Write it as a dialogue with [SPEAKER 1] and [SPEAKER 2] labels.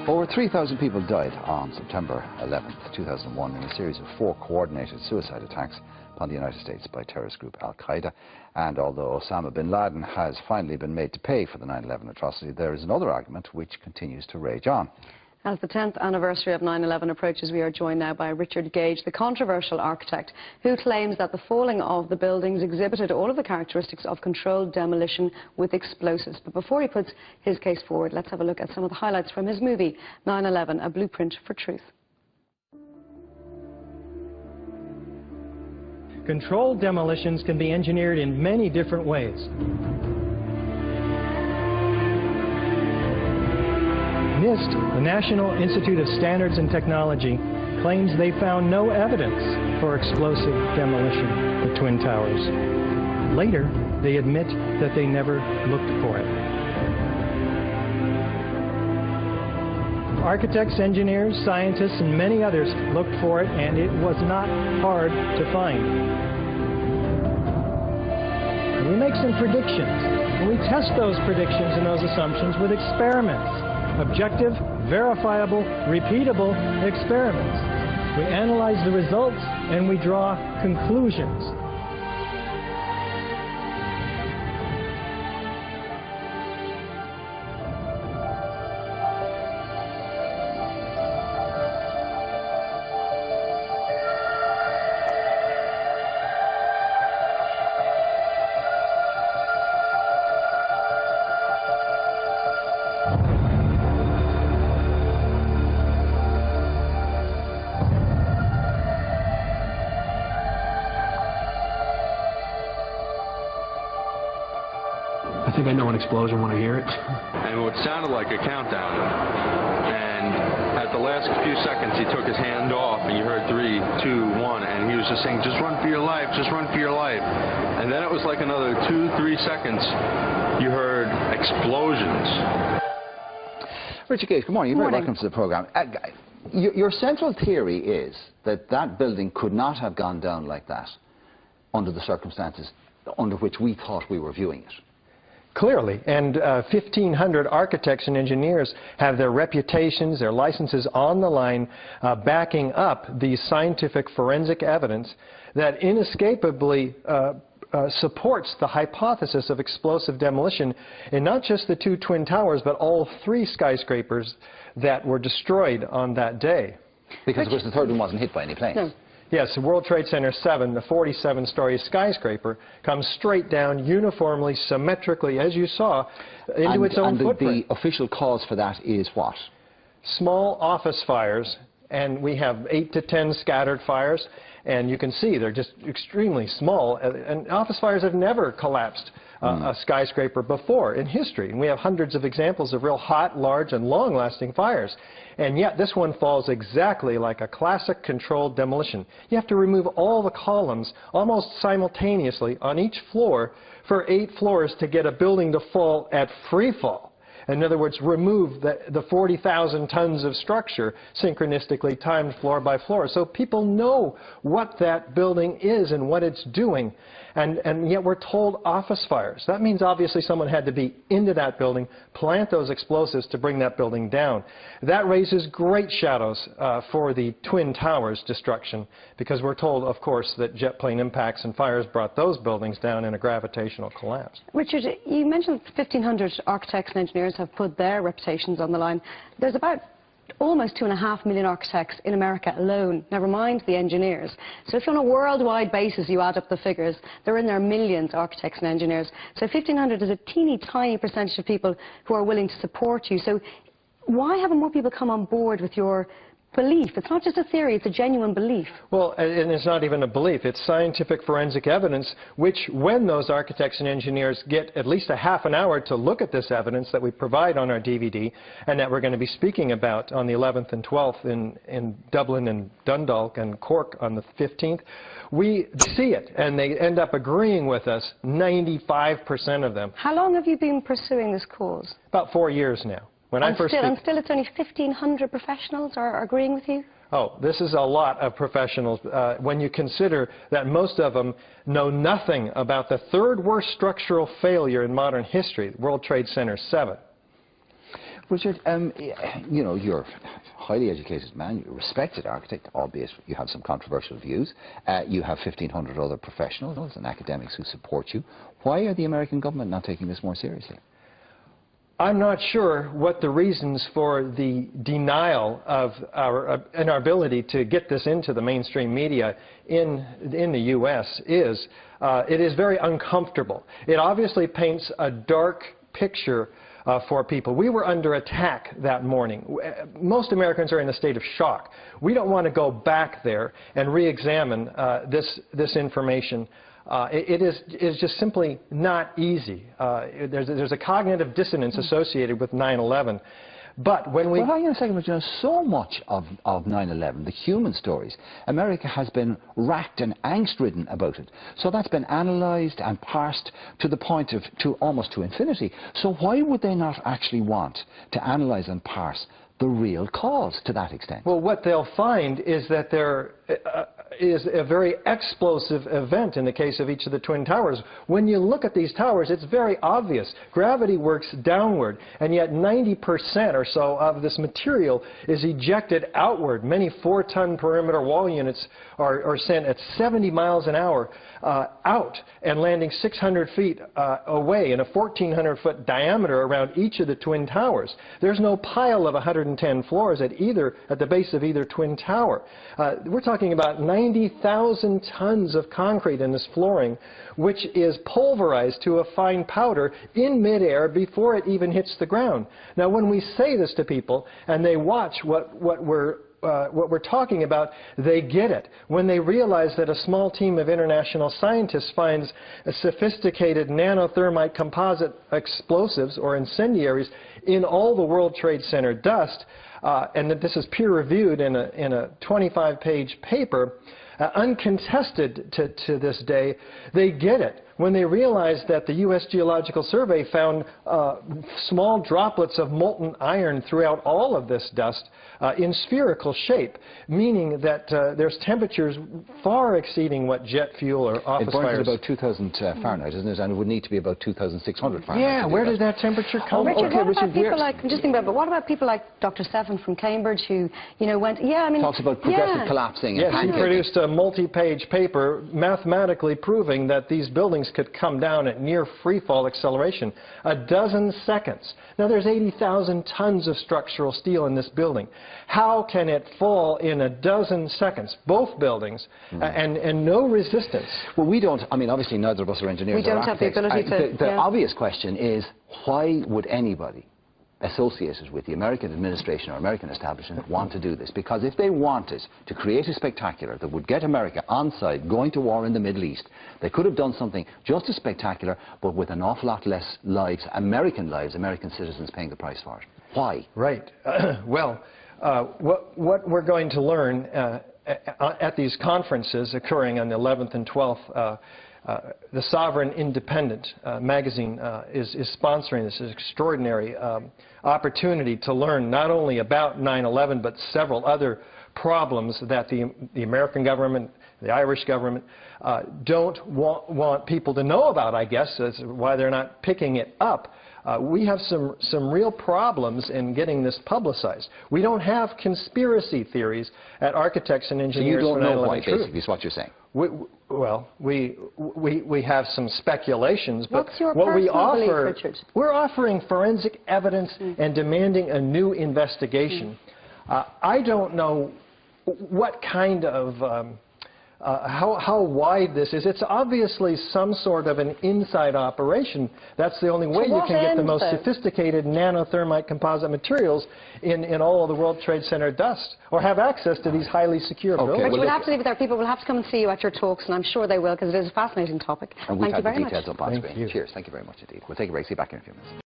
[SPEAKER 1] Over 3,000 people died on September 11th, 2001 in a series of 4 coordinated suicide attacks upon the United States by terrorist group Al-Qaeda. And although Osama bin Laden has finally been made to pay for the 9/11 atrocity, there is another argument which continues to rage on.
[SPEAKER 2] As the 10th anniversary of 9/11 approaches, we are joined now by Richard Gage, the controversial architect, who claims that the falling of the buildings exhibited all of the characteristics of controlled demolition with explosives. But before he puts his case forward, let's have a look at some of the highlights from his movie, 9/11, A Blueprint for Truth.
[SPEAKER 3] Controlled demolitions can be engineered in many different ways. NIST, the National Institute of Standards and Technology, claims they found no evidence for explosive demolition of the Twin Towers. Later, they admit that they never looked for it. Architects, engineers, scientists, and many others looked for it, and it was not hard to find. We make some predictions, and we test those predictions and those assumptions with experiments. Objective, verifiable, repeatable experiments. We analyze the results and we draw conclusions.
[SPEAKER 4] I think I know an explosion when I hear it.
[SPEAKER 5] And what sounded like a countdown. And at the last few seconds, he took his hand off, and you heard 3, 2, 1, and he was just saying, "Just run for your life, just run for your life." And then it was like another 2, 3 seconds, you heard explosions.
[SPEAKER 1] Richard Gage, good morning. You're very welcome to the program. Your central theory is that that building could not have gone down like that under the circumstances under which we thought we were viewing it.
[SPEAKER 3] Clearly, and 1,500 architects and engineers have their reputations, their licenses on the line, backing up the scientific forensic evidence that inescapably supports the hypothesis of explosive demolition in not just the 2 Twin Towers, but all 3 skyscrapers that were destroyed on that day.
[SPEAKER 1] Because, of course, the third one wasn't hit by any planes.
[SPEAKER 2] No.
[SPEAKER 3] Yes, World Trade Center 7, the 47-story skyscraper, comes straight down uniformly, symmetrically, as you saw, into its own footprint.
[SPEAKER 1] The official cause for that is what?
[SPEAKER 3] Small office fires, and we have 8 to 10 scattered fires, and you can see they're just extremely small, and office fires have never collapsed a skyscraper before in history, and we have hundreds of examples of real hot, large, and long-lasting fires. And yet this one falls exactly like a classic controlled demolition. You have to remove all the columns almost simultaneously on each floor for 8 floors to get a building to fall at free fall. In other words, remove the 40,000 tons of structure synchronistically timed floor by floor. So people know what that building is and what it's doing. And yet we're told office fires. That means obviously someone had to be into that building, plant those explosives to bring that building down. That raises great shadows for the Twin Towers destruction, because we're told, of course, that jet plane impacts and fires brought those buildings down in a gravitational collapse.
[SPEAKER 2] Richard, you mentioned 1,500 architects and engineers have put their reputations on the line. There's about almost 2.5 million architects in America alone, never mind the engineers. So if on a worldwide basis you add up the figures, they're in their millions, architects and engineers. So 1,500 is a teeny tiny percentage of people who are willing to support you. So why haven't more people come on board with your belief? It's not just a theory, it's a genuine belief.
[SPEAKER 3] Well, and it's not even a belief, it's scientific forensic evidence, which when those architects and engineers get at least a half an hour to look at this evidence that we provide on our DVD, and that we're going to be speaking about on the 11th and 12th in Dublin and Dundalk and Cork on the 15th, we see it, and they end up agreeing with us, 95% of them.
[SPEAKER 2] How long have you been pursuing this cause?
[SPEAKER 3] About 4 years now.
[SPEAKER 2] And still it's only 1,500 professionals are agreeing with you?
[SPEAKER 3] Oh, this is a lot of professionals when you consider that most of them know nothing about the 3rd worst structural failure in modern history, World Trade Center 7.
[SPEAKER 1] Richard, you know, you're a highly educated man, you're a respected architect, albeit you have some controversial views. You have 1,500 other professionals and academics who support you. Why are the American government not taking this more seriously?
[SPEAKER 3] I'm not sure what the reasons for the denial of our ability to get this into the mainstream media in the U.S. is. It is very uncomfortable. It obviously paints a dark picture for people. We were under attack that morning. Most Americans are in a state of shock. We don't want to go back there and re-examine this information. It is just simply not easy. There's a cognitive dissonance associated with 9/11. But when we...
[SPEAKER 1] Well, hang on a second, but you know, so much of 9/11, the human stories, America has been racked and angst-ridden about it. So that's been analysed and parsed to the point of, almost to infinity. So why would they not actually want to analyse and parse the real cause to that extent?
[SPEAKER 3] Well, what they'll find is that there is a very explosive event in the case of each of the Twin Towers. When you look at these towers, it's very obvious. Gravity works downward, and yet 90% or so of this material is ejected outward. Many 4-ton perimeter wall units are sent at 70 miles an hour out and landing 600 feet away in a 1,400-foot diameter around each of the Twin Towers. There's no pile of 110 floors at the base of either Twin Tower. We're talking about 90,000 tons of concrete in this flooring, which is pulverized to a fine powder in midair before it even hits the ground. Now, when we say this to people and they watch what we're talking about, they get it. When they realize that a small team of international scientists finds sophisticated nanothermite composite explosives or incendiaries in all the World Trade Center dust, and that this is peer-reviewed in a 25-page paper, uncontested to this day, they get it. When they realize that the U.S. Geological Survey found small droplets of molten iron throughout all of this dust in spherical shape, meaning that there's temperatures far exceeding what jet fuel or office fires...
[SPEAKER 1] It burns at about 2,000 Fahrenheit, isn't it? And it would need to be about 2,600 Fahrenheit.
[SPEAKER 3] Yeah, where did that temperature come from?
[SPEAKER 2] Richard, what about people like, I'm just thinking about, but what about people like Dr. Seven from Cambridge who, you know, went, yeah, I mean...
[SPEAKER 1] Talks about progressive collapsing.
[SPEAKER 3] Yes, he produced a multi-page paper mathematically proving that these buildings could come down at near free-fall acceleration, a dozen seconds. Now, there's 80,000 tons of structural steel in this building. How can it fall in a dozen seconds, both buildings, and no resistance?
[SPEAKER 1] Well, we don't, I mean, obviously neither of us are engineers
[SPEAKER 2] or architects. We don't have the ability to...
[SPEAKER 1] The obvious question is, why would anybody associated with the American administration or American establishment want to do this? Because if they wanted to create a spectacular that would get America on side going to war in the Middle East, they could have done something just as spectacular, but with an awful lot less lives, American citizens paying the price for it. Why?
[SPEAKER 3] Right. Well, what we're going to learn at these conferences occurring on the 11th and 12th, the Sovereign Independent magazine is sponsoring this extraordinary opportunity to learn not only about 9/11 but several other problems that the American government, the Irish government don't want people to know about, I guess. That's why they're not picking it up. We have some real problems in getting this publicized. We don't have conspiracy theories at Architects and Engineers for 9/11 Truth.
[SPEAKER 1] So you don't know why, basically, is what you're saying.
[SPEAKER 3] We have some speculations, but
[SPEAKER 2] what's your
[SPEAKER 3] what we offer,
[SPEAKER 2] belief, Richard?
[SPEAKER 3] we're offering forensic evidence and demanding a new investigation. I don't know what kind of how wide this is. It's obviously some sort of an inside operation. That's the only way you can get the most sophisticated nanothermite composite materials in all of the World Trade Center dust, or have access to these highly secure buildings.
[SPEAKER 2] Richard, we'll have to leave it there. People will have to come and see you at your talks, and I'm sure they will, because it is a fascinating topic.
[SPEAKER 1] And we've had the details
[SPEAKER 2] much.
[SPEAKER 1] up on screen. Cheers. Thank you very much indeed. We'll take a break. See you back in a few minutes.